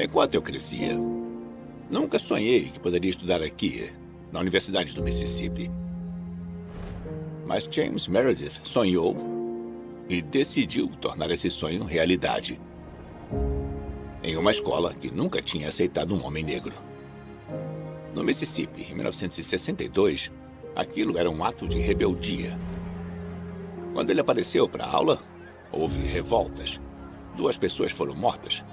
Enquanto eu crescia, nunca sonhei que poderia estudar aqui, na Universidade do Mississippi. Mas James Meredith sonhou e decidiu tornar esse sonho realidade. Em uma escola que nunca tinha aceitado um homem negro. No Mississippi, em 1962, aquilo era um ato de rebeldia. Quando ele apareceu para a aula, houve revoltas. 2 pessoas foram mortas.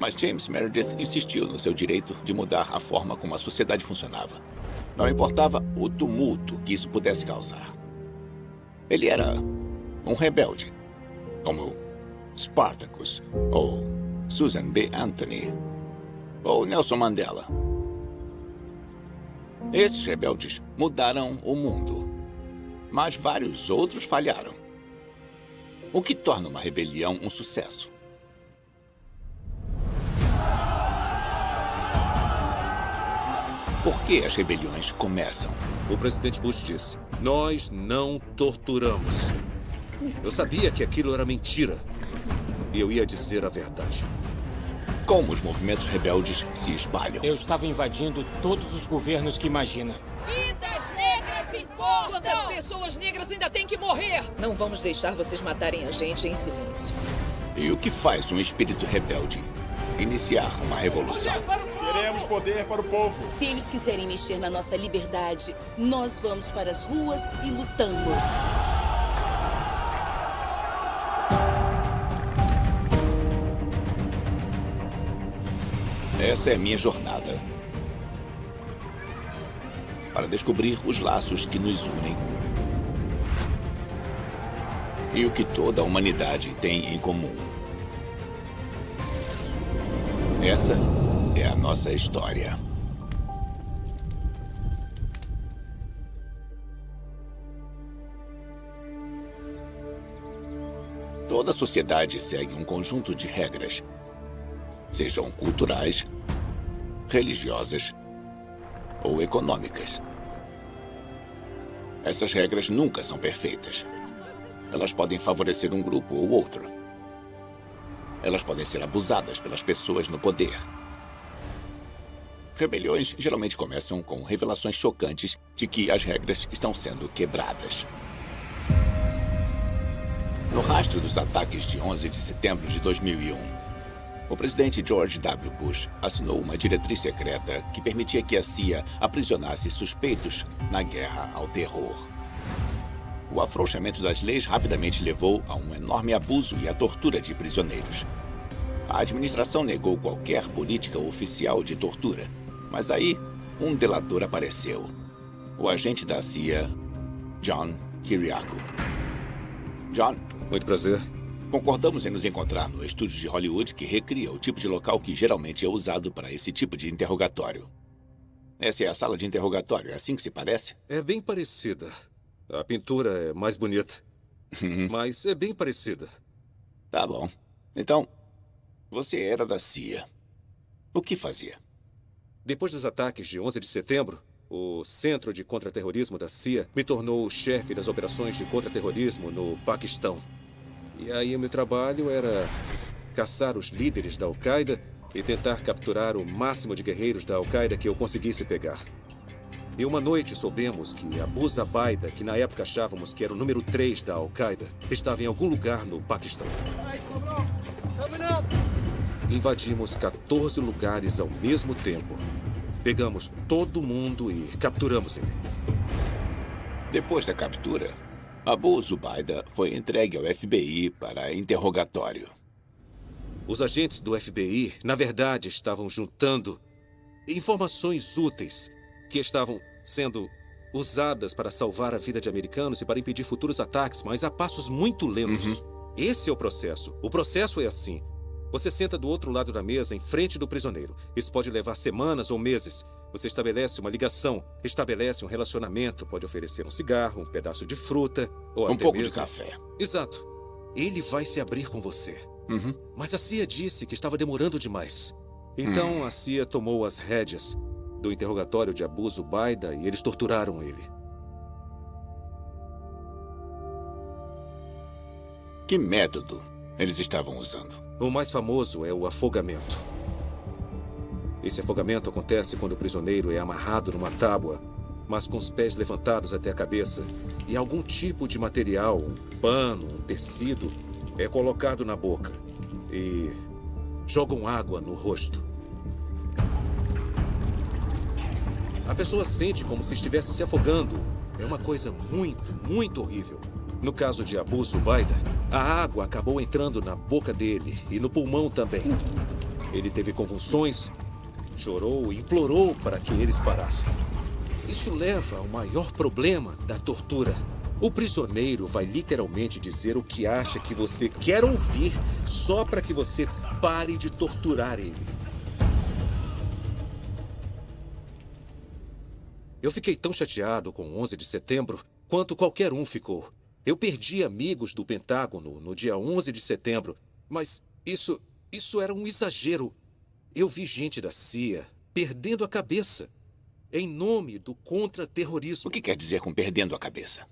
Mas James Meredith insistiu no seu direito de mudar a forma como a sociedade funcionava. Não importava o tumulto que isso pudesse causar. Ele era um rebelde, como Spartacus, ou Susan B. Anthony, ou Nelson Mandela. Esses rebeldes mudaram o mundo, mas vários outros falharam. O que torna uma rebelião um sucesso? Por que as rebeliões começam? O presidente Bush disse: nós não torturamos. Eu sabia que aquilo era mentira. E eu ia dizer a verdade. Como os movimentos rebeldes se espalham? Eu estava invadindo todos os governos que imagina. Vidas negras importam! Quantas pessoas negras ainda têm que morrer? Não vamos deixar vocês matarem a gente em silêncio. E o que faz um espírito rebelde iniciar uma revolução? Queremos poder para o povo. Se eles quiserem mexer na nossa liberdade, nós vamos para as ruas e lutamos. Essa é a minha jornada. Para descobrir os laços que nos unem. E o que toda a humanidade tem em comum. Essa é a nossa história. Toda sociedade segue um conjunto de regras, sejam culturais, religiosas ou econômicas. Essas regras nunca são perfeitas. Elas podem favorecer um grupo ou outro. Elas podem ser abusadas pelas pessoas no poder. Rebeliões geralmente começam com revelações chocantes de que as regras estão sendo quebradas. No rastro dos ataques de 11 de setembro de 2001, o presidente George W. Bush assinou uma diretriz secreta que permitia que a CIA aprisionasse suspeitos na guerra ao terror. O afrouxamento das leis rapidamente levou a um enorme abuso e à tortura de prisioneiros. A administração negou qualquer política oficial de tortura, mas aí um delator apareceu. O agente da CIA, John Kiriakou. John? Muito prazer. Concordamos em nos encontrar no estúdio de Hollywood que recria o tipo de local que geralmente é usado para esse tipo de interrogatório. Essa é a sala de interrogatório, é assim que se parece? É bem parecida. A pintura é mais bonita. Mas é bem parecida. Tá bom. Então, você era da CIA. O que fazia? Depois dos ataques de 11 de setembro, o Centro de Contra-Terrorismo da CIA me tornou o chefe das operações de contra-terrorismo no Paquistão. E aí o meu trabalho era caçar os líderes da Al-Qaeda e tentar capturar o máximo de guerreiros da Al-Qaeda que eu conseguisse pegar. E uma noite soubemos que Abu Zubaydah, que na época achávamos que era o número 3 da Al-Qaeda, estava em algum lugar no Paquistão. Invadimos 14 lugares ao mesmo tempo. Pegamos todo mundo e capturamos ele. Depois da captura, Abu Zubaydah foi entregue ao FBI para interrogatório. Os agentes do FBI, na verdade, estavam juntando informações úteis que estavam sendo usadas para salvar a vida de americanos e para impedir futuros ataques, mas a passos muito lentos. Esse é o processo. O processo é assim. Você senta do outro lado da mesa, em frente do prisioneiro. Isso pode levar semanas ou meses. Você estabelece uma ligação, estabelece um relacionamento, pode oferecer um cigarro, um pedaço de fruta, ou até Um pouco mesmo de café. Exato. Ele vai se abrir com você. Mas a CIA disse que estava demorando demais. Então a CIA tomou as rédeas do interrogatório de Abu Zubaydah e eles torturaram ele. Que método eles estavam usando? O mais famoso é o afogamento. Esse afogamento acontece quando o prisioneiro é amarrado numa tábua, mas com os pés levantados até a cabeça, e algum tipo de material, um pano, um tecido, é colocado na boca e jogam água no rosto. A pessoa sente como se estivesse se afogando. É uma coisa muito, muito horrível. No caso de Abu Zubaydah, a água acabou entrando na boca dele e no pulmão também. Ele teve convulsões, chorou e implorou para que eles parassem. Isso leva ao maior problema da tortura. O prisioneiro vai literalmente dizer o que acha que você quer ouvir só para que você pare de torturar ele. Eu fiquei tão chateado com o 11 de setembro quanto qualquer um ficou. Eu perdi amigos do Pentágono no dia 11 de setembro, mas isso era um exagero. Eu vi gente da CIA perdendo a cabeça em nome do contra-terrorismo. O que quer dizer com perdendo a cabeça?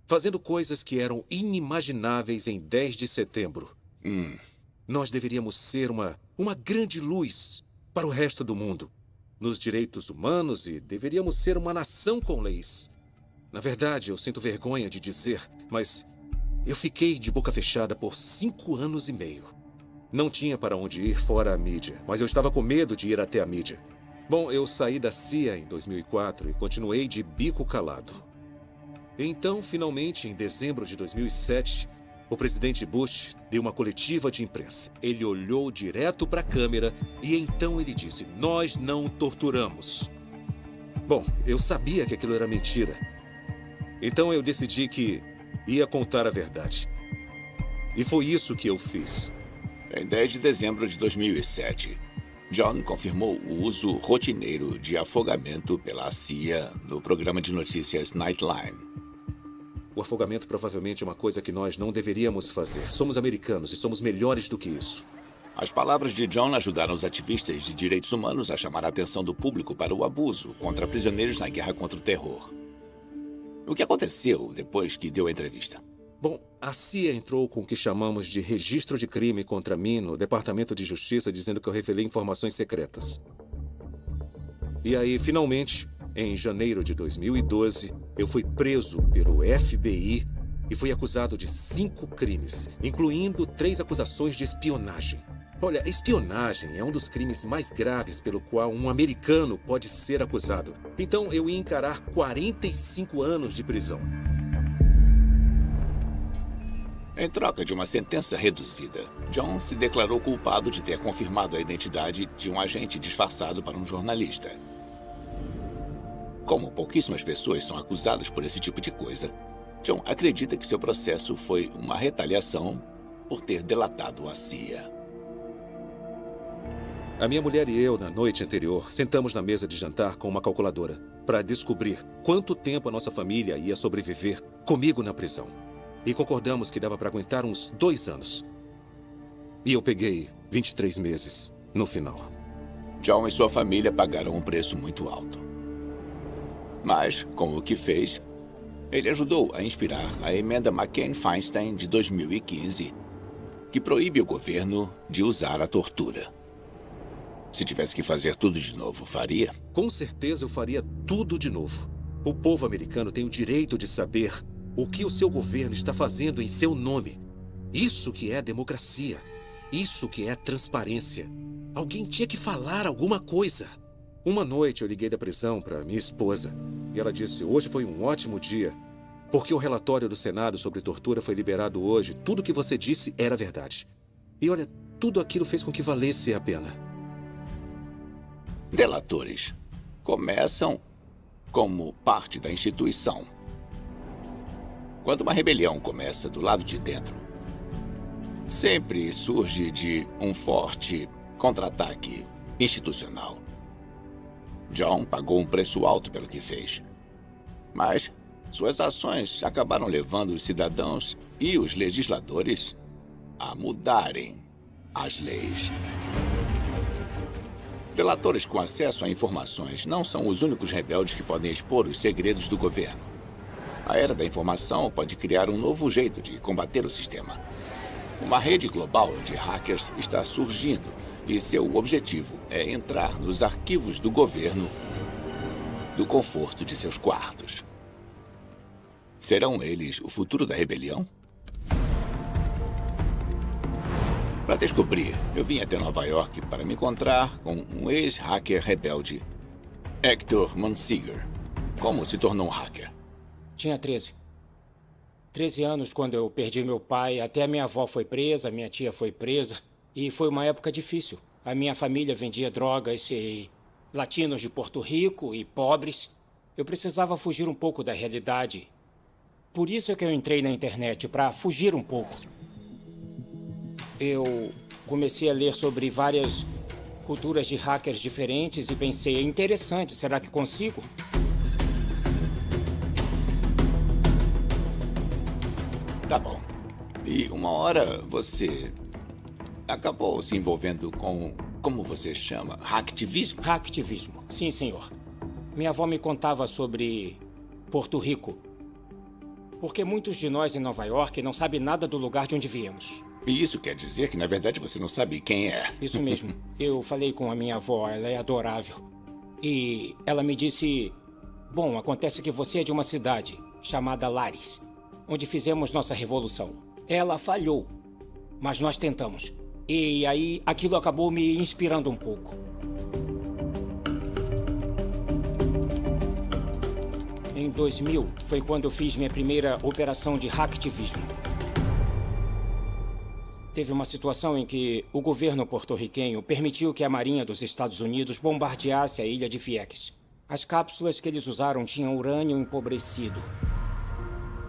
Fazendo coisas que eram inimagináveis em 10 de setembro. Nós deveríamos ser uma grande luz para o resto do mundo, nos direitos humanos, e deveríamos ser uma nação com leis. Na verdade, eu sinto vergonha de dizer, mas eu fiquei de boca fechada por 5 anos e meio. Não tinha para onde ir fora a mídia, mas eu estava com medo de ir até a mídia. Bom, eu saí da CIA em 2004 e continuei de bico calado. Então, finalmente, em dezembro de 2007, o presidente Bush deu uma coletiva de imprensa. Ele olhou direto para a câmera e então ele disse: "Nós não torturamos." Bom, eu sabia que aquilo era mentira. Então eu decidi que ia contar a verdade. E foi isso que eu fiz. Em 10 de dezembro de 2007, John confirmou o uso rotineiro de afogamento pela CIA no programa de notícias Nightline. O afogamento provavelmente é uma coisa que nós não deveríamos fazer. Somos americanos e somos melhores do que isso. As palavras de John ajudaram os ativistas de direitos humanos a chamar a atenção do público para o abuso contra prisioneiros na guerra contra o terror. O que aconteceu depois que deu a entrevista? Bom, a CIA entrou com o que chamamos de registro de crime contra mim no Departamento de Justiça, dizendo que eu revelei informações secretas. E aí, finalmente, em janeiro de 2012, eu fui preso pelo FBI e fui acusado de 5 crimes, incluindo 3 acusações de espionagem. Olha, espionagem é um dos crimes mais graves pelo qual um americano pode ser acusado. Então, eu ia encarar 45 anos de prisão. Em troca de uma sentença reduzida, John se declarou culpado de ter confirmado a identidade de um agente disfarçado para um jornalista. Como pouquíssimas pessoas são acusadas por esse tipo de coisa, John acredita que seu processo foi uma retaliação por ter delatado a CIA. A minha mulher e eu, na noite anterior, sentamos na mesa de jantar com uma calculadora para descobrir quanto tempo a nossa família ia sobreviver comigo na prisão. E concordamos que dava para aguentar uns 2 anos. E eu peguei 23 meses no final. John e sua família pagaram um preço muito alto. Mas, com o que fez, ele ajudou a inspirar a emenda McCain-Feinstein de 2015, que proíbe o governo de usar a tortura. Se tivesse que fazer tudo de novo, faria? Com certeza eu faria tudo de novo. O povo americano tem o direito de saber o que o seu governo está fazendo em seu nome. Isso que é democracia. Isso que é transparência. Alguém tinha que falar alguma coisa. Uma noite eu liguei da prisão para minha esposa. E ela disse: "Hoje foi um ótimo dia, porque o relatório do Senado sobre tortura foi liberado hoje. Tudo que você disse era verdade." E olha, tudo aquilo fez com que valesse a pena. Delatores começam como parte da instituição. Quando uma rebelião começa do lado de dentro, sempre surge de um forte contra-ataque institucional. John pagou um preço alto pelo que fez. Mas suas ações acabaram levando os cidadãos e os legisladores a mudarem as leis. Delatores com acesso a informações não são os únicos rebeldes que podem expor os segredos do governo. A era da informação pode criar um novo jeito de combater o sistema. Uma rede global de hackers está surgindo E seu objetivo é entrar nos arquivos do governo do conforto de seus quartos. Serão eles o futuro da rebelião? Para descobrir, eu vim até Nova York para me encontrar com um ex-hacker rebelde, Hector Munsinger. Como se tornou um hacker? Tinha 13. 13 anos quando eu perdi meu pai. Até a minha avó foi presa, minha tia foi presa. E foi uma época difícil. A minha família vendia drogas e latinos de Porto Rico e pobres. Eu precisava fugir um pouco da realidade. Por isso é que eu entrei na internet, para fugir um pouco. Eu comecei a ler sobre várias culturas de hackers diferentes e pensei, é interessante, será que consigo? Tá bom. E uma hora você acabou se envolvendo com, como você chama, hacktivismo? Hacktivismo, sim, senhor. Minha avó me contava sobre Porto Rico. Porque muitos de nós em Nova York não sabem nada do lugar de onde viemos. E isso quer dizer que, na verdade, você não sabe quem é. Isso mesmo. Eu falei com a minha avó, ela é adorável. E ela me disse, bom, acontece que você é de uma cidade chamada Lares, onde fizemos nossa revolução. Ela falhou, mas nós tentamos. E aí, aquilo acabou me inspirando um pouco. Em 2000, foi quando eu fiz minha primeira operação de hacktivismo. Teve uma situação em que o governo porto-riquenho permitiu que a Marinha dos Estados Unidos bombardeasse a ilha de Vieques. As cápsulas que eles usaram tinham urânio empobrecido.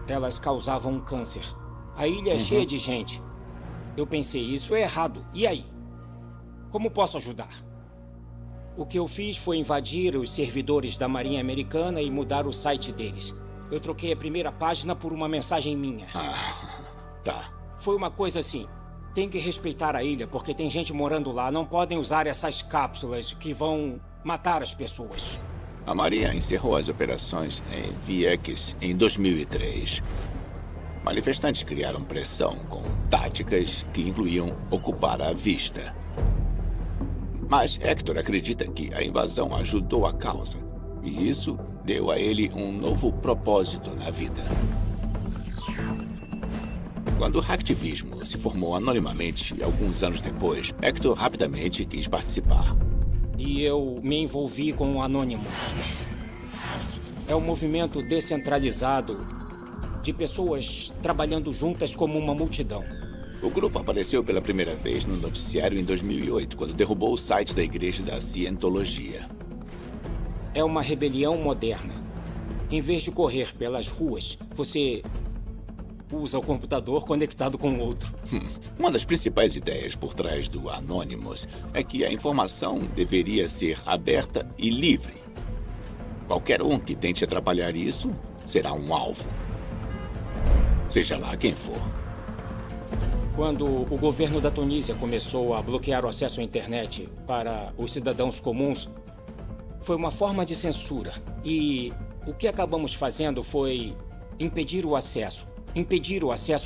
Elas causavam câncer. A ilha é cheia de gente. Eu pensei, isso é errado. E aí? Como posso ajudar? O que eu fiz foi invadir os servidores da Marinha Americana e mudar o site deles. Eu troquei a primeira página por uma mensagem minha. Tá. Foi uma coisa assim. Tem que respeitar a ilha, porque tem gente morando lá. Não podem usar essas cápsulas que vão matar as pessoas. A Marinha encerrou as operações em Vieques em 2003. Manifestantes criaram pressão com táticas que incluíam ocupar a vista. Mas Hector acredita que a invasão ajudou a causa. E isso deu a ele um novo propósito na vida. Quando o hacktivismo se formou anonimamente alguns anos depois, Hector rapidamente quis participar. E eu me envolvi com o Anonymous. É um movimento descentralizado de pessoas trabalhando juntas como uma multidão. O grupo apareceu pela primeira vez no noticiário em 2008, quando derrubou o site da Igreja da Cientologia. É uma rebelião moderna. Em vez de correr pelas ruas, você usa o computador conectado com o outro. Uma das principais ideias por trás do Anonymous é que a informação deveria ser aberta e livre. Qualquer um que tente atrapalhar isso será um alvo. Seja lá quem for. Quando o governo da Tunísia começou a bloquear o acesso à internet para os cidadãos comuns, foi uma forma de censura. E o que acabamos fazendo foi impedir o acesso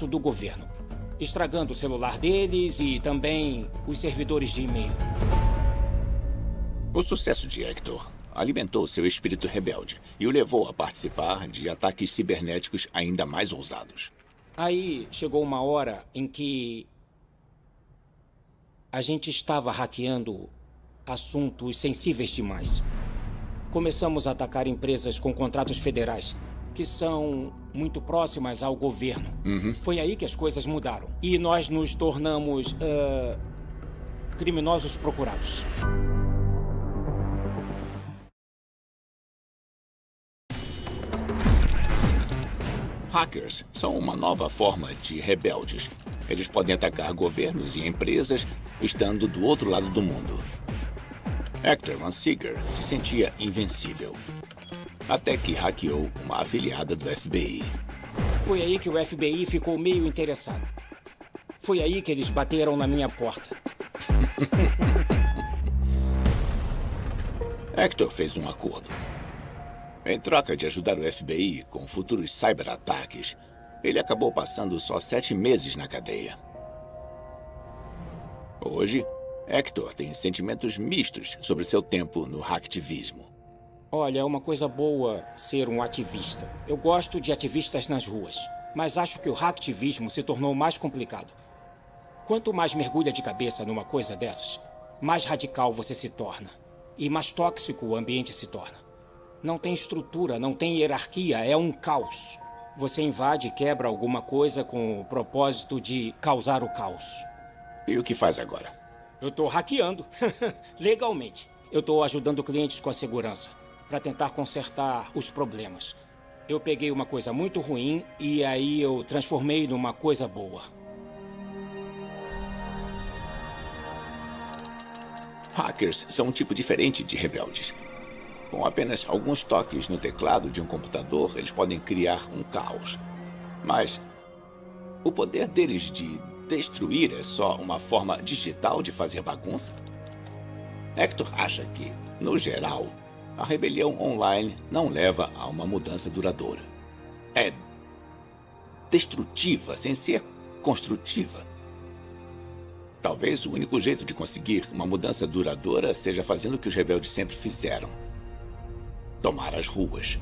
do governo, estragando o celular deles e também os servidores de e-mail. O sucesso de Hector alimentou seu espírito rebelde e o levou a participar de ataques cibernéticos ainda mais ousados. Aí chegou uma hora em que a gente estava hackeando assuntos sensíveis demais. Começamos a atacar empresas com contratos federais, que são muito próximas ao governo. Foi aí que as coisas mudaram. E nós nos tornamos criminosos procurados. Hackers são uma nova forma de rebeldes. Eles podem atacar governos e empresas estando do outro lado do mundo. Hector Munsinger se sentia invencível. Até que hackeou uma afiliada do FBI. Foi aí que o FBI ficou meio interessado. Foi aí que eles bateram na minha porta. Hector fez um acordo. Em troca de ajudar o FBI com futuros cyberataques, ele acabou passando só 7 meses na cadeia. Hoje, Hector tem sentimentos mistos sobre seu tempo no hacktivismo. Olha, é uma coisa boa ser um ativista. Eu gosto de ativistas nas ruas, mas acho que o hacktivismo se tornou mais complicado. Quanto mais mergulha de cabeça numa coisa dessas, mais radical você se torna. E mais tóxico o ambiente se torna. Não tem estrutura, não tem hierarquia, é um caos. Você invade e quebra alguma coisa com o propósito de causar o caos. E o que faz agora? Eu tô hackeando. Legalmente. Eu tô ajudando clientes com a segurança para tentar consertar os problemas. Eu peguei uma coisa muito ruim e aí eu transformei numa coisa boa. Hackers são um tipo diferente de rebeldes. Com apenas alguns toques no teclado de um computador, eles podem criar um caos. Mas o poder deles de destruir é só uma forma digital de fazer bagunça? Hector acha que, no geral, a rebelião online não leva a uma mudança duradoura. É destrutiva sem ser construtiva. Talvez o único jeito de conseguir uma mudança duradoura seja fazendo o que os rebeldes sempre fizeram: tomar as ruas.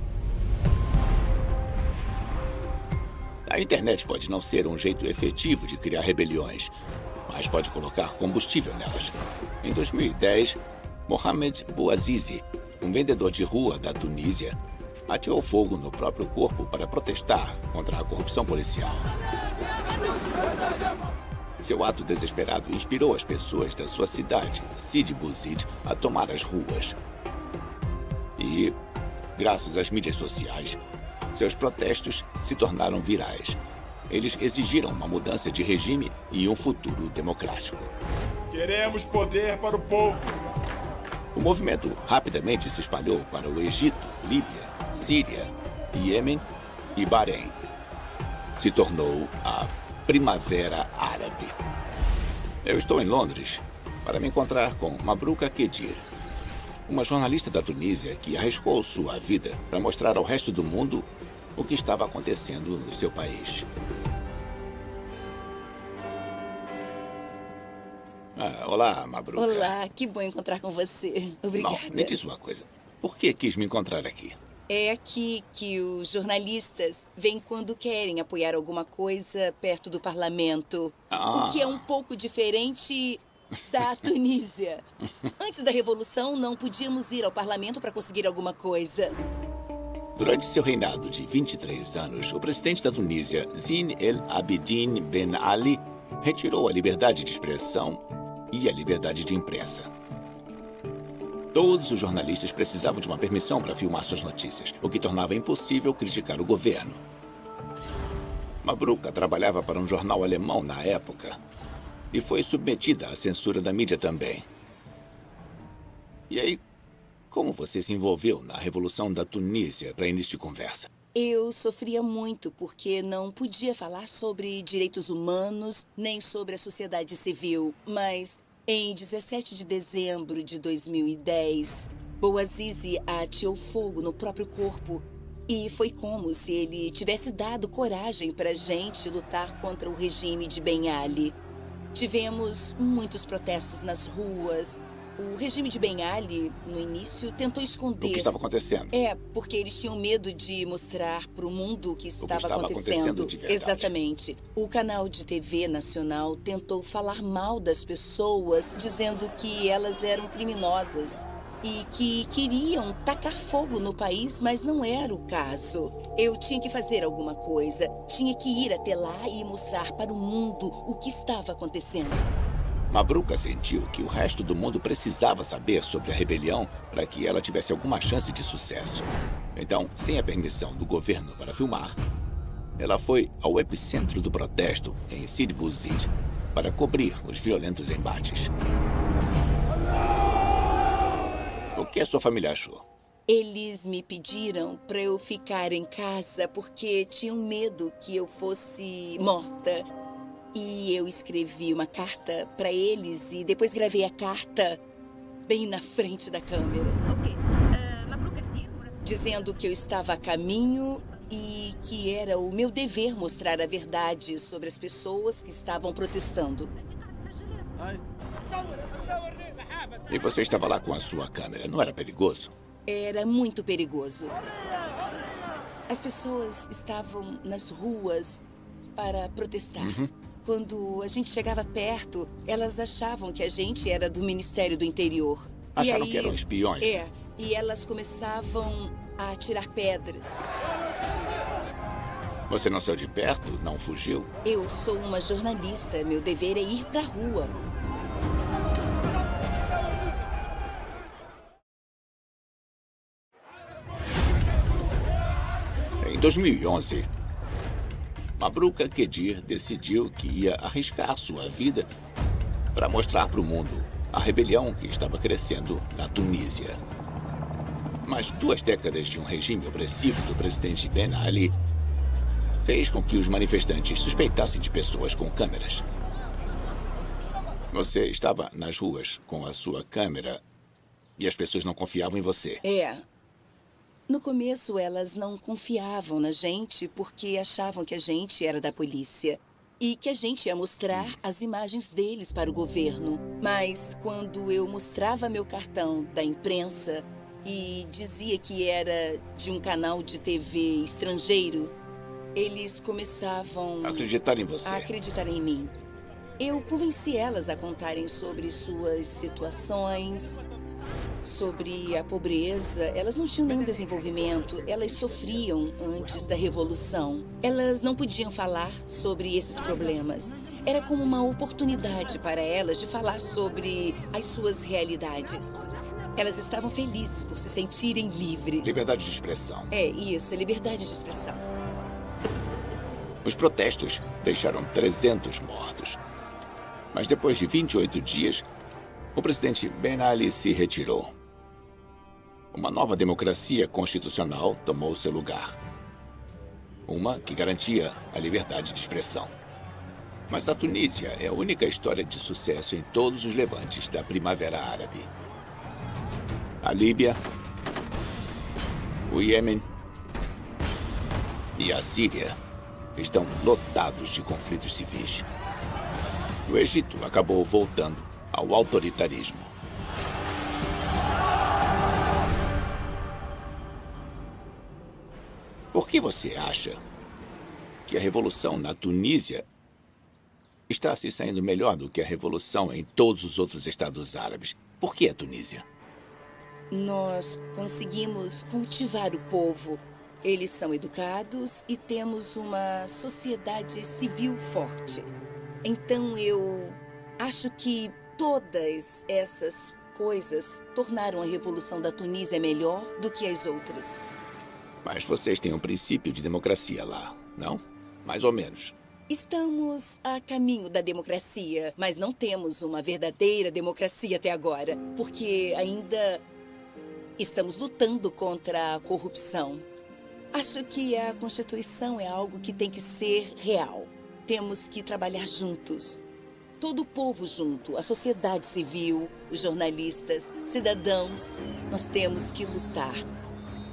A internet pode não ser um jeito efetivo de criar rebeliões, mas pode colocar combustível nelas. Em 2010, Mohamed Bouazizi, um vendedor de rua da Tunísia, ateou fogo no próprio corpo para protestar contra a corrupção policial. Seu ato desesperado inspirou as pessoas da sua cidade, Sidi Bouzid, a tomar as ruas. E, graças às mídias sociais, seus protestos se tornaram virais. Eles exigiram uma mudança de regime e um futuro democrático. Queremos poder para o povo. O movimento rapidamente se espalhou para o Egito, Líbia, Síria, Iêmen e Bahrein. Se tornou a Primavera Árabe. Eu estou em Londres para me encontrar com Mabrouka Kedir, uma jornalista da Tunísia que arriscou sua vida para mostrar ao resto do mundo o que estava acontecendo no seu país. Olá, Mabrouka. Olá, que bom encontrar com você. Obrigada. Bom, me diz uma coisa. Por que quis me encontrar aqui? É aqui que os jornalistas vêm quando querem apoiar alguma coisa perto do parlamento. O que é um pouco diferente da Tunísia. Antes da Revolução, não podíamos ir ao parlamento para conseguir alguma coisa. Durante seu reinado de 23 anos, o presidente da Tunísia, Zine El Abidine Ben Ali, retirou a liberdade de expressão e a liberdade de imprensa. Todos os jornalistas precisavam de uma permissão para filmar suas notícias, o que tornava impossível criticar o governo. Mabrouka trabalhava para um jornal alemão na época e foi submetida à censura da mídia também. E aí, como você se envolveu na Revolução da Tunísia para início de conversa? Eu sofria muito porque não podia falar sobre direitos humanos nem sobre a sociedade civil, mas em 17 de dezembro de 2010, Bouazizi ateou fogo no próprio corpo e foi como se ele tivesse dado coragem para a gente lutar contra o regime de Ben Ali. Tivemos muitos protestos nas ruas. O regime de Ben Ali, no início, tentou esconder. O que estava acontecendo? Porque eles tinham medo de mostrar para o mundo o que estava acontecendo de verdade. Exatamente. O canal de TV nacional tentou falar mal das pessoas, dizendo que elas eram criminosas e que queriam tacar fogo no país, mas não era o caso. Eu tinha que fazer alguma coisa. Tinha que ir até lá e mostrar para o mundo o que estava acontecendo. Mabrouka sentiu que o resto do mundo precisava saber sobre a rebelião para que ela tivesse alguma chance de sucesso. Então, sem a permissão do governo para filmar, ela foi ao epicentro do protesto em Sidi Bouzid para cobrir os violentos embates. O que a sua família achou? Eles me pediram para eu ficar em casa porque tinham medo que eu fosse morta. E eu escrevi uma carta para eles e depois gravei a carta bem na frente da câmera. Dizendo que eu estava a caminho e que era o meu dever mostrar a verdade sobre as pessoas que estavam protestando. E você estava lá com a sua câmera. Não era perigoso? Era muito perigoso. As pessoas estavam nas ruas para protestar. Quando a gente chegava perto, elas achavam que a gente era do Ministério do Interior. Acharam que eram espiões? E elas começavam a atirar pedras. Você não saiu de perto? Não fugiu? Eu sou uma jornalista. Meu dever é ir pra rua. Em 2011, Mabrouka Kedir decidiu que ia arriscar sua vida para mostrar para o mundo a rebelião que estava crescendo na Tunísia. Mas 2 décadas de um regime opressivo do presidente Ben Ali fez com que os manifestantes suspeitassem de pessoas com câmeras. Você estava nas ruas com a sua câmera e as pessoas não confiavam em você. No começo, elas não confiavam na gente porque achavam que a gente era da polícia e que a gente ia mostrar as imagens deles para o governo. Mas quando eu mostrava meu cartão da imprensa e dizia que era de um canal de TV estrangeiro, eles começavam Acreditar em você. a acreditar em mim. Eu convenci elas a contarem sobre suas situações, sobre a pobreza. Elas não tinham nenhum desenvolvimento. Elas sofriam antes da Revolução. Elas não podiam falar sobre esses problemas. Era como uma oportunidade para elas de falar sobre as suas realidades. Elas estavam felizes por se sentirem livres. Liberdade de expressão. Isso, liberdade de expressão. Os protestos deixaram 300 mortos. Mas depois de 28 dias, o presidente Ben Ali se retirou. Uma nova democracia constitucional tomou seu lugar. Uma que garantia a liberdade de expressão. Mas a Tunísia é a única história de sucesso em todos os levantes da Primavera Árabe. A Líbia, o Iêmen e a Síria estão lotados de conflitos civis. O Egito acabou voltando ao autoritarismo. Por que você acha que a revolução na Tunísia está se saindo melhor do que a revolução em todos os outros estados árabes? Por que a Tunísia? Nós conseguimos cultivar o povo. Eles são educados e temos uma sociedade civil forte. Então eu acho que todas essas coisas tornaram a Revolução da Tunísia melhor do que as outras. Mas vocês têm um princípio de democracia lá, não? Mais ou menos. Estamos a caminho da democracia, mas não temos uma verdadeira democracia até agora, porque ainda estamos lutando contra a corrupção. Acho que a Constituição é algo que tem que ser real. Temos que trabalhar juntos. Todo o povo junto, a sociedade civil, os jornalistas, cidadãos. Nós temos que lutar.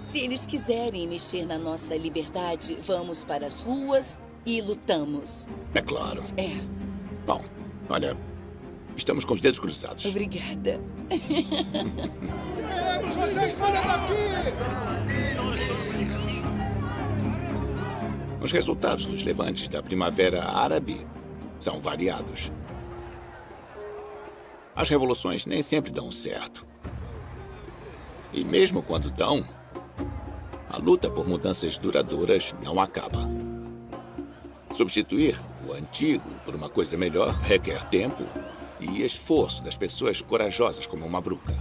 Se eles quiserem mexer na nossa liberdade, vamos para as ruas e lutamos. É claro. Bom, olha, estamos com os dedos cruzados. Obrigada. Queremos vocês fora daqui! Os resultados dos levantes da Primavera Árabe são variados. As revoluções nem sempre dão certo. E mesmo quando dão, a luta por mudanças duradouras não acaba. Substituir o antigo por uma coisa melhor requer tempo e esforço das pessoas corajosas como Mabrouka.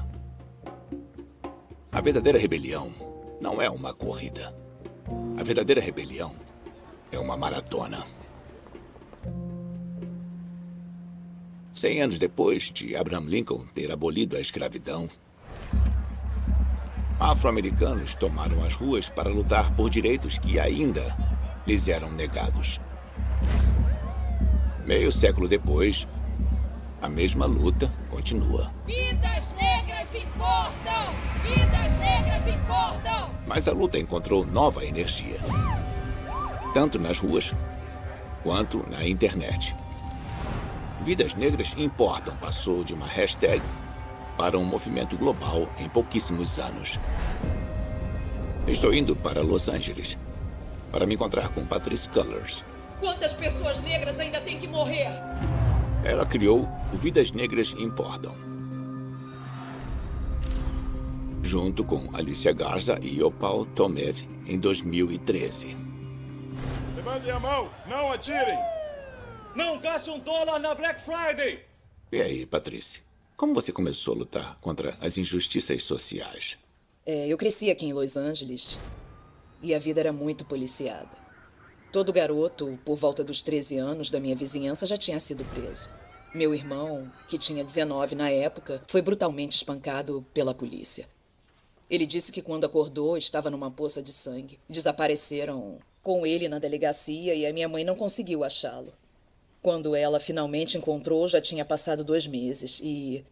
A verdadeira rebelião não é uma corrida. A verdadeira rebelião é uma maratona. 100 anos depois de Abraham Lincoln ter abolido a escravidão, afro-americanos tomaram as ruas para lutar por direitos que ainda lhes eram negados. Meio século depois, a mesma luta continua. Vidas negras importam! Vidas negras importam! Mas a luta encontrou nova energia. Tanto nas ruas, quanto na internet. Vidas Negras Importam passou de uma hashtag para um movimento global em pouquíssimos anos. Estou indo para Los Angeles para me encontrar com Patrisse Cullors. Quantas pessoas negras ainda têm que morrer? Ela criou o Vidas Negras Importam, junto com Alicia Garza e Opal Tomé em 2013. Levantem a mão, não atirem! Não gaste $1 na Black Friday! E aí, Patrisse, como você começou a lutar contra as injustiças sociais? Eu cresci aqui em Los Angeles e a vida era muito policiada. Todo garoto, por volta dos 13 anos da minha vizinhança, já tinha sido preso. Meu irmão, que tinha 19 na época, foi brutalmente espancado pela polícia. Ele disse que quando acordou estava numa poça de sangue. Desapareceram com ele na delegacia e a minha mãe não conseguiu achá-lo. Quando ela finalmente encontrou, já tinha passado 2 meses e...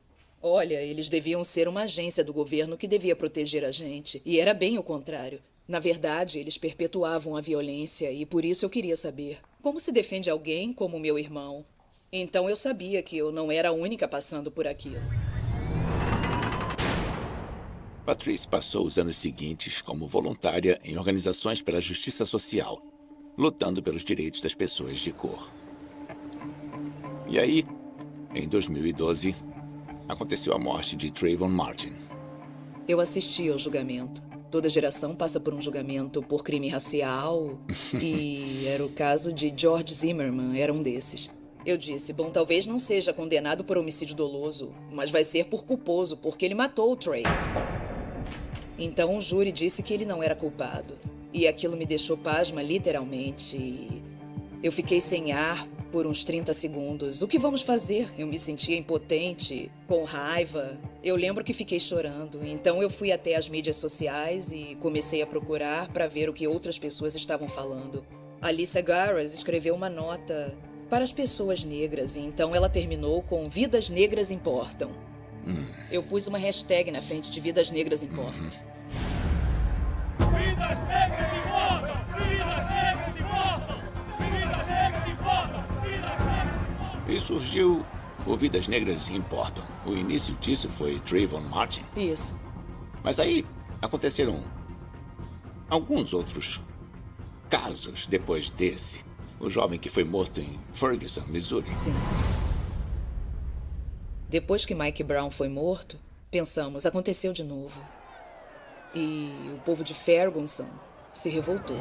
Olha, eles deviam ser uma agência do governo que devia proteger a gente. E era bem o contrário. Na verdade, eles perpetuavam a violência e por isso eu queria saber como se defende alguém como meu irmão. Então eu sabia que eu não era a única passando por aquilo. Patrisse passou os anos seguintes como voluntária em organizações pela justiça social, lutando pelos direitos das pessoas de cor. E aí, em 2012, aconteceu a morte de Trayvon Martin. Eu assisti ao julgamento. Toda geração passa por um julgamento por crime racial e era o caso de George Zimmerman, era um desses. Eu disse, bom, talvez não seja condenado por homicídio doloso, mas vai ser por culposo, porque ele matou o Trey. Então o júri disse que ele não era culpado. E aquilo me deixou pasma, literalmente. Eu fiquei sem ar por uns 30 segundos. O que vamos fazer? Eu me sentia impotente, com raiva. Eu lembro que fiquei chorando. Então eu fui até as mídias sociais e comecei a procurar para ver o que outras pessoas estavam falando. Alicia Garza escreveu uma nota para as pessoas negras, e então ela terminou com Vidas Negras Importam. Eu pus uma hashtag na frente de Vidas Negras Importam. Vidas negras importam! Vidas negras importam! Vidas negras importam! Vidas negras importam! E surgiu o Vidas Negras Importam. O início disso foi Trayvon Martin. Isso. Mas aí aconteceram alguns outros casos depois desse. O jovem que foi morto em Ferguson, Missouri. Sim. Depois que Mike Brown foi morto, pensamos, aconteceu de novo. E o povo de Ferguson se revoltou.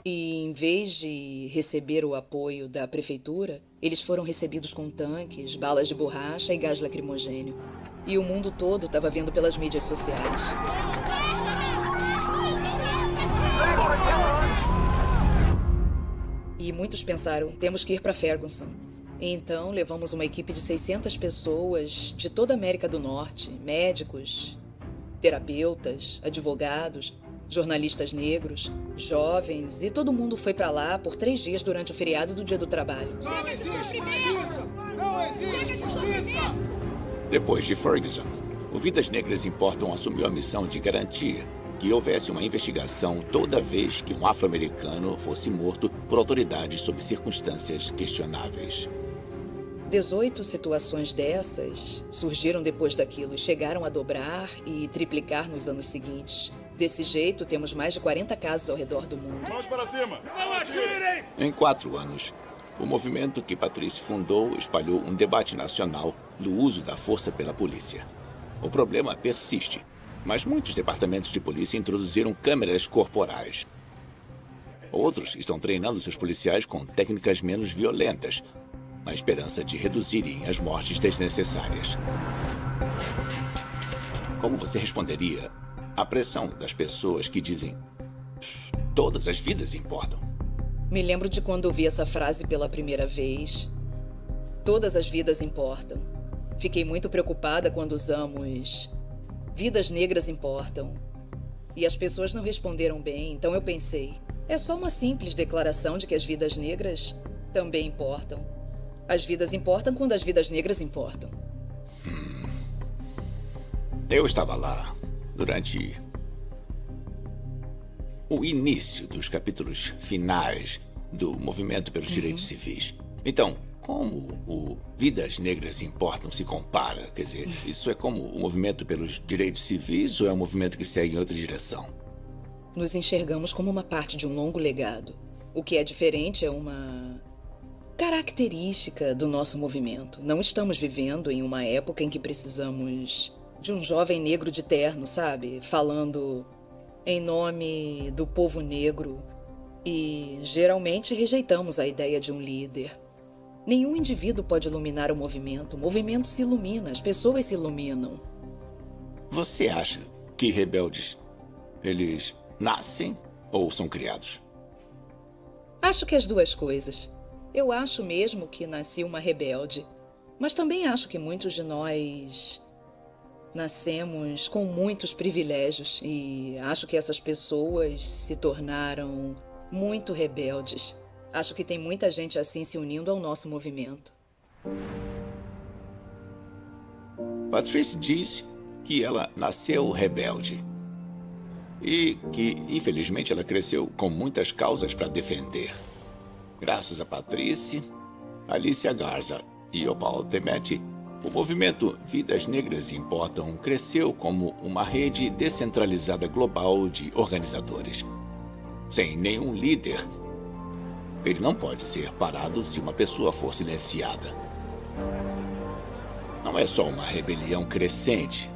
E em vez de receber o apoio da prefeitura, eles foram recebidos com tanques, balas de borracha e gás lacrimogênio. E o mundo todo estava vendo pelas mídias sociais. E muitos pensaram, temos que ir para Ferguson. Então, levamos uma equipe de 600 pessoas de toda a América do Norte, médicos, terapeutas, advogados, jornalistas negros, jovens, e todo mundo foi para lá por 3 dias durante o feriado do Dia do Trabalho. Não existe justiça! Não existe justiça! Depois de Ferguson, o Vidas Negras Importam assumiu a missão de garantir que houvesse uma investigação toda vez que um afro-americano fosse morto por autoridades sob circunstâncias questionáveis. 18 situações dessas surgiram depois daquilo e chegaram a dobrar e triplicar nos anos seguintes. Desse jeito, temos mais de 40 casos ao redor do mundo. Mãos para cima! Não atirem! Em 4 anos, o movimento que Patrisse fundou espalhou um debate nacional do uso da força pela polícia. O problema persiste, mas muitos departamentos de polícia introduziram câmeras corporais. Outros estão treinando seus policiais com técnicas menos violentas, na esperança de reduzirem as mortes desnecessárias. Como você responderia à pressão das pessoas que dizem todas as vidas importam? Me lembro de quando ouvi essa frase pela primeira vez. Todas as vidas importam. Fiquei muito preocupada quando usamos Vidas Negras Importam. E as pessoas não responderam bem, então eu pensei, é só uma simples declaração de que as vidas negras também importam. As vidas importam quando as vidas negras importam. Eu estava lá durante o início dos capítulos finais do movimento pelos direitos civis. Então, como o Vidas Negras Importam se compara? Quer dizer, isso é como o movimento pelos direitos civis ou é um movimento que segue em outra direção? Nos enxergamos como uma parte de um longo legado. O que é diferente é uma característica do nosso movimento. Não estamos vivendo em uma época em que precisamos de um jovem negro de terno, sabe? Falando em nome do povo negro. E geralmente rejeitamos a ideia de um líder. Nenhum indivíduo pode iluminar o movimento se ilumina, as pessoas se iluminam. Você acha que rebeldes, eles nascem ou são criados? Acho que as duas coisas. Eu acho mesmo que nasci uma rebelde, mas também acho que muitos de nós nascemos com muitos privilégios e acho que essas pessoas se tornaram muito rebeldes. Acho que tem muita gente assim se unindo ao nosso movimento. Patrice diz que ela nasceu rebelde e que, infelizmente, ela cresceu com muitas causas para defender. Graças a Patrice, Alicia Garza e Opal Temeti, o movimento Vidas Negras Importam cresceu como uma rede descentralizada global de organizadores. Sem nenhum líder, ele não pode ser parado se uma pessoa for silenciada. Não é só uma rebelião crescente,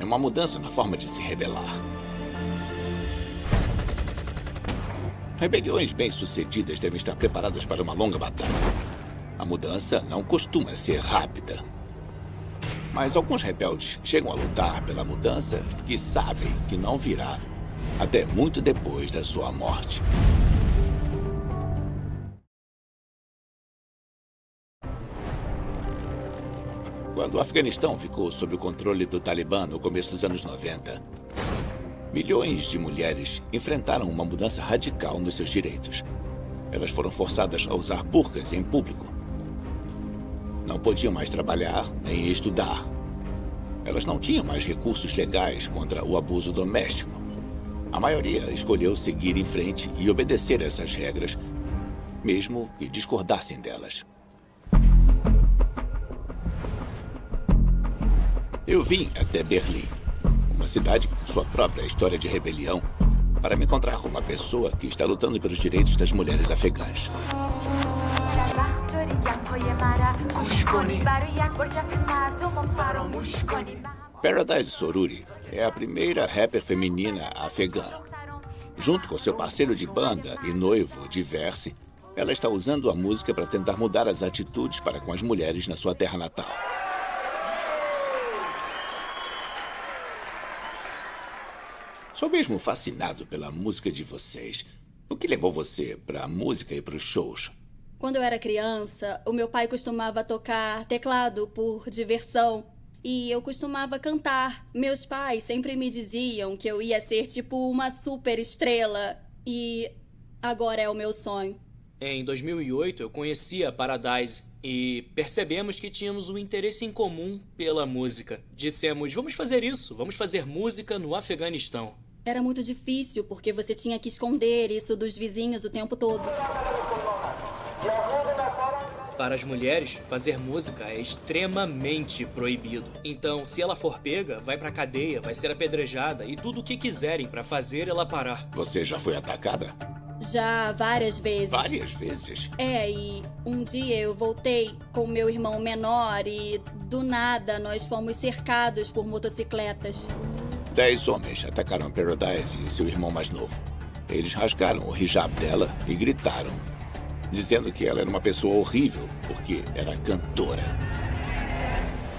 é uma mudança na forma de se rebelar. Rebeliões bem-sucedidas devem estar preparadas para uma longa batalha. A mudança não costuma ser rápida. Mas alguns rebeldes chegam a lutar pela mudança que sabem que não virá até muito depois da sua morte. Quando o Afeganistão ficou sob o controle do Talibã no começo dos anos 90, milhões de mulheres enfrentaram uma mudança radical nos seus direitos. Elas foram forçadas a usar burcas em público. Não podiam mais trabalhar nem estudar. Elas não tinham mais recursos legais contra o abuso doméstico. A maioria escolheu seguir em frente e obedecer a essas regras, mesmo que discordassem delas. Eu vim até Berlim, uma cidade com sua própria história de rebelião, para me encontrar com uma pessoa que está lutando pelos direitos das mulheres afegãs. Paradise Soruri é a primeira rapper feminina afegã. Junto com seu parceiro de banda e noivo, Diverse, ela está usando a música para tentar mudar as atitudes para com as mulheres na sua terra natal. Sou mesmo fascinado pela música de vocês. O que levou você para a música e para os shows? Quando eu era criança, o meu pai costumava tocar teclado por diversão. E eu costumava cantar. Meus pais sempre me diziam que eu ia ser tipo uma super estrela. E agora é o meu sonho. Em 2008, eu conheci a Paradise e percebemos que tínhamos um interesse em comum pela música. Dissemos, vamos fazer isso, vamos fazer música no Afeganistão. Era muito difícil porque você tinha que esconder isso dos vizinhos o tempo todo. Para as mulheres, fazer música é extremamente proibido. Então, se ela for pega, vai pra cadeia, vai ser apedrejada e tudo o que quiserem pra fazer ela parar. Você já foi atacada? Já várias vezes. Várias vezes? É, e um dia eu voltei com meu irmão menor e, do nada, nós fomos cercados por motocicletas. 10 homens atacaram Paradise e seu irmão mais novo. Eles rasgaram o hijab dela e gritaram, dizendo que ela era uma pessoa horrível porque era cantora.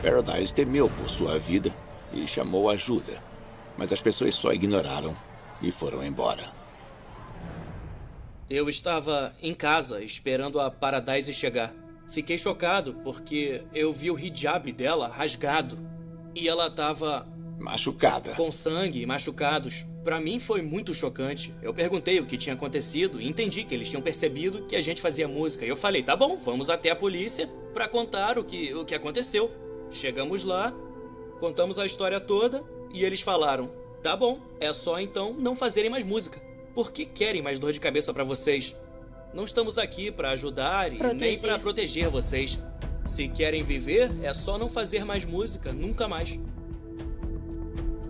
Paradise temeu por sua vida e chamou ajuda, mas as pessoas só ignoraram e foram embora. Eu estava em casa esperando a Paradise chegar. Fiquei chocado porque eu vi o hijab dela rasgado e ela estava machucada, com sangue e machucados. Pra mim foi muito chocante. Eu perguntei o que tinha acontecido e entendi que eles tinham percebido que a gente fazia música. E eu falei, tá bom, vamos até a polícia pra contar o que aconteceu. Chegamos lá, contamos a história toda e eles falaram, tá bom, é só então não fazerem mais música. Por que querem mais dor de cabeça pra vocês? Não estamos aqui para ajudar e nem Proteger. para proteger vocês. Se querem viver, é só não fazer mais música, nunca mais.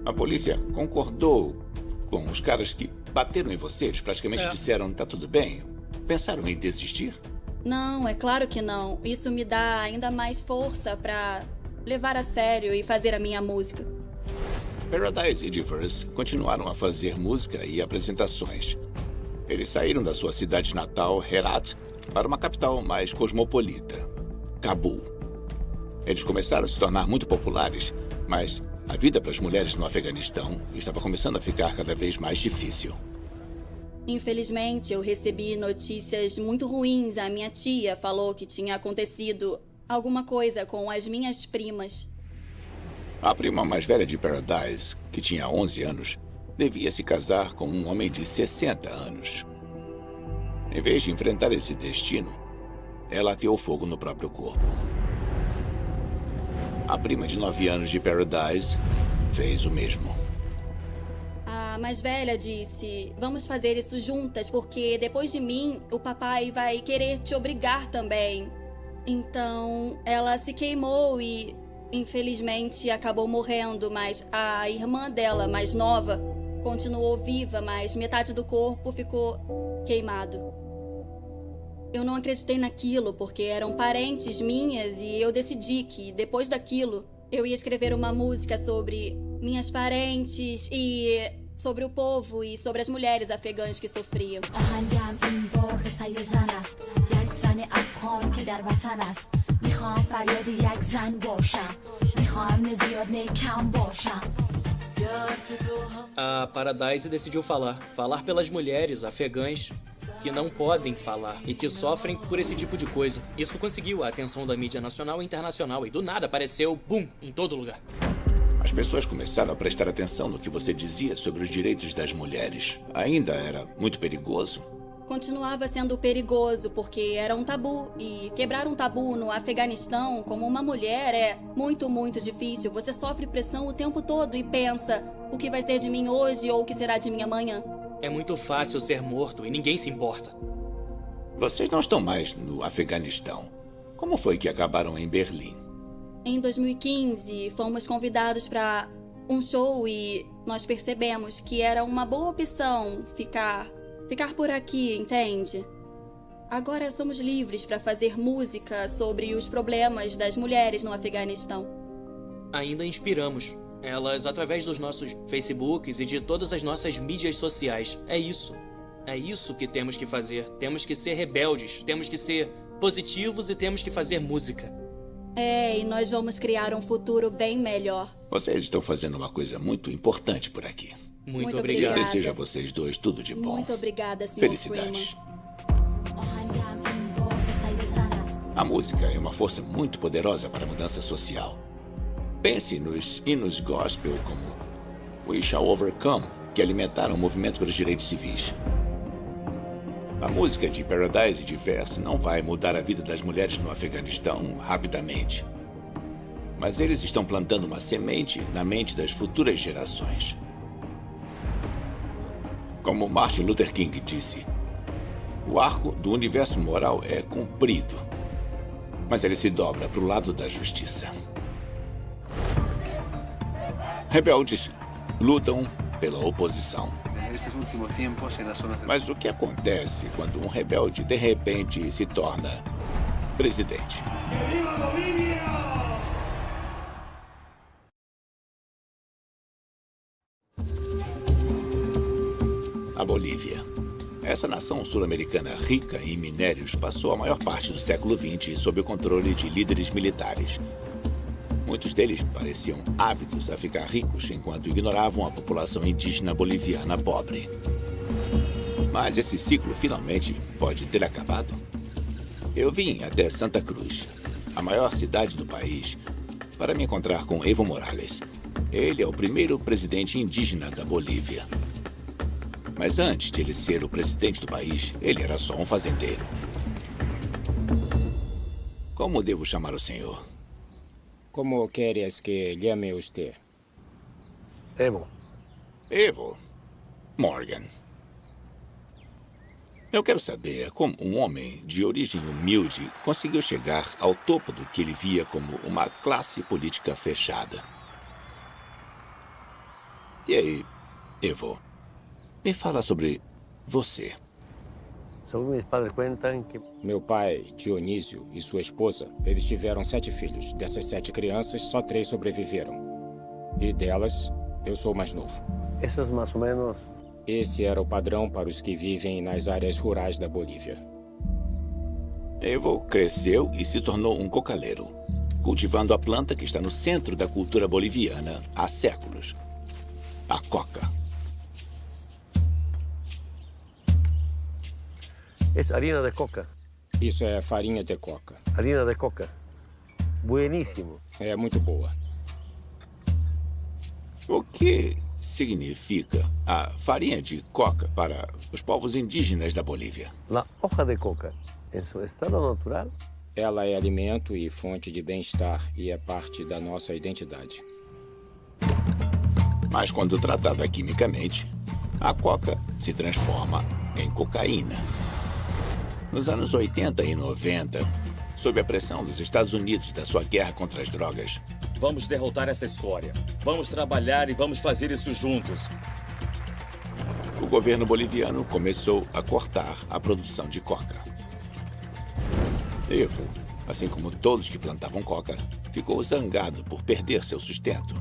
A polícia concordou com os caras que bateram em você. Eles praticamente disseram, tá tudo bem. Pensaram em desistir? Não, é claro que não. Isso me dá ainda mais força pra levar a sério e fazer a minha música. Paradise e Diverse continuaram a fazer música e apresentações. Eles saíram da sua cidade natal, Herat, para uma capital mais cosmopolita, Cabul. Eles começaram a se tornar muito populares, mas a vida para as mulheres no Afeganistão estava começando a ficar cada vez mais difícil. Infelizmente, eu recebi notícias muito ruins. A minha tia falou que tinha acontecido alguma coisa com as minhas primas. A prima mais velha de Paradise, que tinha 11 anos, devia se casar com um homem de 60 anos. Em vez de enfrentar esse destino, ela ateou fogo no próprio corpo. A prima de 9 anos de Paradise fez o mesmo. A mais velha disse: vamos fazer isso juntas, porque depois de mim, o papai vai querer te obrigar também. Então, ela se queimou e, infelizmente, acabou morrendo, mas a irmã dela, mais nova, continuou viva, mas metade do corpo ficou queimado. Eu não acreditei naquilo, porque eram parentes minhas e eu decidi que, depois daquilo, eu ia escrever uma música sobre minhas parentes e sobre o povo e sobre as mulheres afegãs que sofriam. A Paradise decidiu falar pelas mulheres afegãs que não podem falar e que sofrem por esse tipo de coisa. Isso conseguiu a atenção da mídia nacional e internacional e do nada apareceu, boom, em todo lugar. As pessoas começaram a prestar atenção no que você dizia sobre os direitos das mulheres. Ainda era muito perigoso? Continuava sendo perigoso porque era um tabu, e quebrar um tabu no Afeganistão como uma mulher é muito, muito difícil. Você sofre pressão o tempo todo e pensa: o que vai ser de mim hoje ou o que será de mim amanhã? É muito fácil ser morto e ninguém se importa. Vocês não estão mais no Afeganistão. Como foi que acabaram em Berlim? Em 2015, fomos convidados para um show e nós percebemos que era uma boa opção ficar por aqui, entende? Agora somos livres para fazer música sobre os problemas das mulheres no Afeganistão. Ainda inspiramos elas através dos nossos Facebooks e de todas as nossas mídias sociais. É isso. É isso que temos que fazer. Temos que ser rebeldes, temos que ser positivos e temos que fazer música. E nós vamos criar um futuro bem melhor. Vocês estão fazendo uma coisa muito importante por aqui. Muito Eu obrigado. desejo a vocês dois tudo de bom. Muito obrigada, Sr. Felicidades. A música é uma força muito poderosa para a mudança social. Pense nos hinos gospel como We Shall Overcome, que alimentaram o movimento pelos direitos civis. A música de Paradise e Diverse não vai mudar a vida das mulheres no Afeganistão rapidamente. Mas eles estão plantando uma semente na mente das futuras gerações. Como Martin Luther King disse, o arco do universo moral é comprido, mas ele se dobra para o lado da justiça. Rebeldes lutam pela oposição. Mas o que acontece quando um rebelde de repente se torna presidente? A Bolívia. Essa nação sul-americana rica em minérios passou a maior parte do século XX sob o controle de líderes militares. Muitos deles pareciam ávidos a ficar ricos enquanto ignoravam a população indígena boliviana pobre. Mas esse ciclo finalmente pode ter acabado. Eu vim até Santa Cruz, a maior cidade do país, para me encontrar com Evo Morales. Ele é o primeiro presidente indígena da Bolívia. Mas antes de ele ser o presidente do país, ele era só um fazendeiro. Como devo chamar o senhor? Como queres que llame usted? Evo. Morgan. Eu quero saber como um homem de origem humilde conseguiu chegar ao topo do que ele via como uma classe política fechada. E aí, Evo, me fala sobre você. Según mis padres cuentan que Meu pai, Dionísio, e sua esposa, eles tiveram 7 filhos. Dessas 7 crianças, só 3 sobreviveram. E delas, eu sou o mais novo. eso es más o menos. Esse era o padrão para os que vivem nas áreas rurais da Bolívia. Evo cresceu e se tornou um cocaleiro, cultivando a planta que está no centro da cultura boliviana há séculos: a coca. Es harina de coca. Isso é farinha de coca. Harina de coca. Buenísimo. É muito boa. O que significa a farinha de coca para os povos indígenas da Bolívia? La hoja de coca, en su estado natural, Ela é alimento e fonte de bem-estar e é parte da nossa identidade. Mas quando tratada quimicamente, a coca se transforma em cocaína. Nos anos 80 e 90, sob a pressão dos Estados Unidos da sua guerra contra as drogas, Vamos derrotar essa escória. Vamos trabalhar e vamos fazer isso juntos. o governo boliviano começou a cortar a produção de coca. Evo, assim como todos que plantavam coca, ficou zangado por perder seu sustento.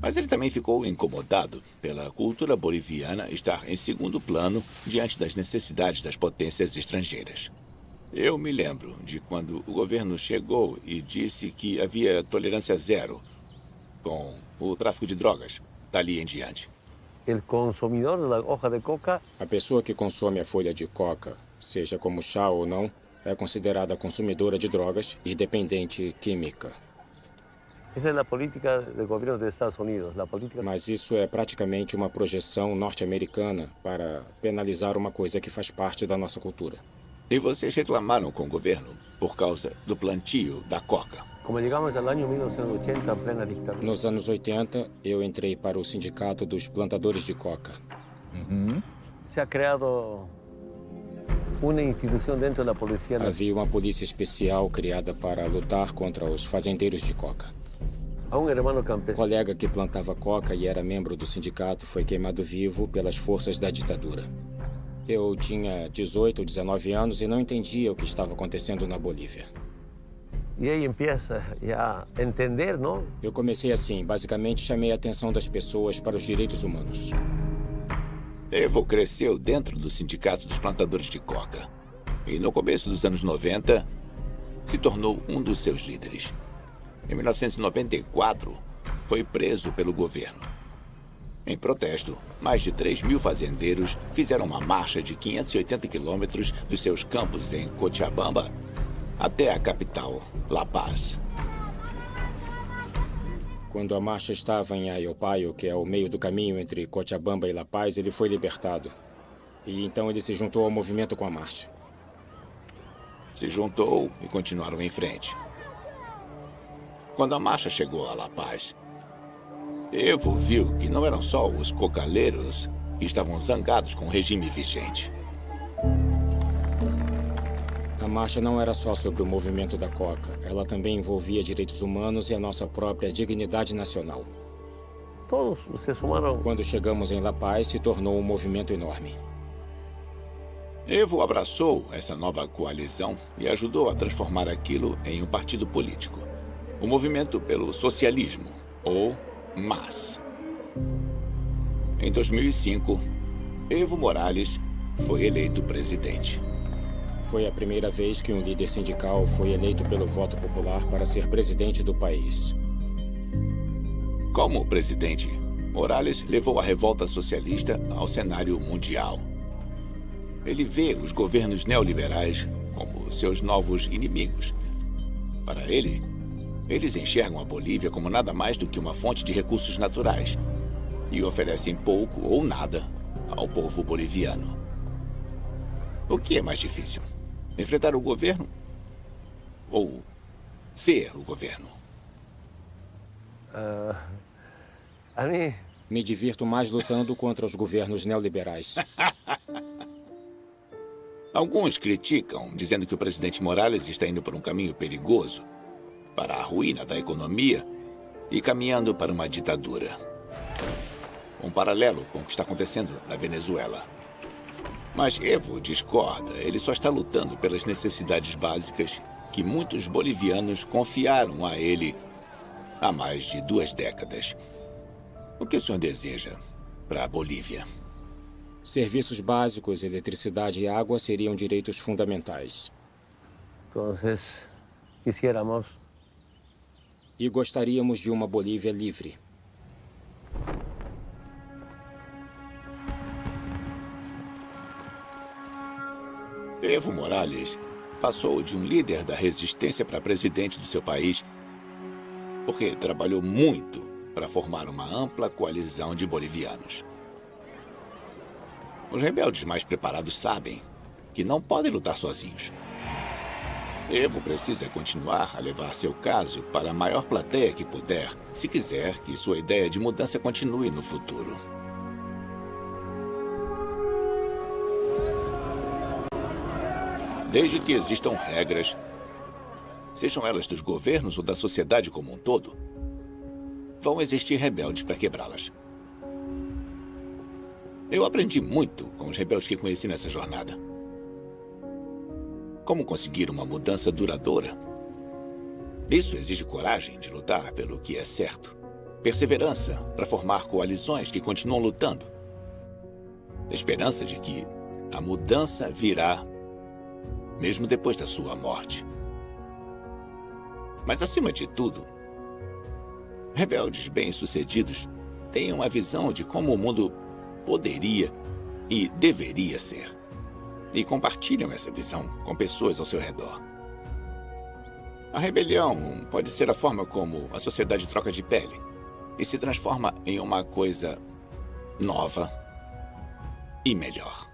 Mas ele também ficou incomodado pela cultura boliviana estar em segundo plano diante das necessidades das potências estrangeiras. Eu me lembro de quando o governo chegou e disse que havia tolerância zero com o tráfico de drogas dali em diante. el consumidor de la hoja de coca A pessoa que consome a folha de coca, seja como chá ou não, é considerada consumidora de drogas e dependente química. esa es la política del gobierno de Estados Unidos, la política. Mas isso é praticamente uma projeção norte-americana para penalizar uma coisa que faz parte da nossa cultura. E vocês reclamaram com o governo por causa do plantio da coca. Como llegamos al año 1980 en plena dictadura, Nos anos 80, eu entrei para o Sindicato dos Plantadores de Coca. se ha creado una institución dentro de la policía nacional. Havia uma polícia especial criada para lutar contra os fazendeiros de coca. A un hermano Um campesino colega que plantava coca e era membro do sindicato foi queimado vivo pelas forças da ditadura. Eu tinha 18 ou 19 anos e não entendia o que estava acontecendo na Bolívia. y ahí empieza ya a entender, ¿no? Eu comecei assim, basicamente chamei a atenção das pessoas para os direitos humanos. Evo cresceu dentro do Sindicato dos Plantadores de Coca e, no começo dos anos 90, se tornou um dos seus líderes. Em 1994, foi preso pelo governo. Em protesto, mais de 3.000 fazendeiros fizeram uma marcha de 580 quilômetros dos seus campos em Cochabamba até a capital, La Paz. Quando a marcha estava em Ayopayo, que é o meio do caminho entre Cochabamba e La Paz, ele foi libertado. E então ele se juntou ao movimento com a marcha. Se juntou e continuaram em frente. Quando a marcha chegou a La Paz, Evo viu que não eram só os cocaleiros que estavam zangados com o regime vigente. A marcha não era só sobre o movimento da coca. Ela também envolvia direitos humanos e a nossa própria dignidade nacional. Todos os seres humanos. Quando chegamos em La Paz, se tornou um movimento enorme. Evo abraçou essa nova coalizão e ajudou a transformar aquilo em um partido político. O Movimento pelo Socialismo, ou MAS. Em 2005, Evo Morales foi eleito presidente. Foi a primeira vez que um líder sindical foi eleito pelo voto popular para ser presidente do país. Como presidente, Morales levou a revolta socialista ao cenário mundial. Ele vê os governos neoliberais como seus novos inimigos. Para ele, eles enxergam a Bolívia como nada mais do que uma fonte de recursos naturais e oferecem pouco ou nada ao povo boliviano. O que é mais difícil? Enfrentar o governo ou ser o governo? A mí Me divirto mais lutando contra os governos neoliberais. Alguns criticam, dizendo que o presidente Morales está indo por um caminho perigoso para a ruína da economia e caminhando para uma ditadura. Um paralelo com o que está acontecendo na Venezuela. Mas Evo discorda. Ele só está lutando pelas necessidades básicas que muitos bolivianos confiaram a ele há mais de 2 décadas. O que o senhor deseja para a Bolívia? Serviços básicos, eletricidade e água seriam direitos fundamentais. Então, quisiéramos. E gostaríamos de uma Bolívia livre. Evo Morales passou de um líder da resistência para presidente do seu país porque trabalhou muito para formar uma ampla coalizão de bolivianos. Os rebeldes mais preparados sabem que não podem lutar sozinhos. Evo precisa continuar a levar seu caso para a maior plateia que puder, se quiser que sua ideia de mudança continue no futuro. Desde que existam regras, sejam elas dos governos ou da sociedade como um todo, vão existir rebeldes para quebrá-las. Eu aprendi muito com os rebeldes que conheci nessa jornada. Como conseguir uma mudança duradoura. Isso exige coragem de lutar pelo que é certo. Perseverança para formar coalizões que continuam lutando. Esperança de que a mudança virá mesmo depois da sua morte. Mas, acima de tudo, rebeldes bem-sucedidos têm uma visão de como o mundo poderia e deveria ser. E compartilham essa visão com pessoas ao seu redor. A rebelião pode ser a forma como a sociedade troca de pele e se transforma em uma coisa nova e melhor.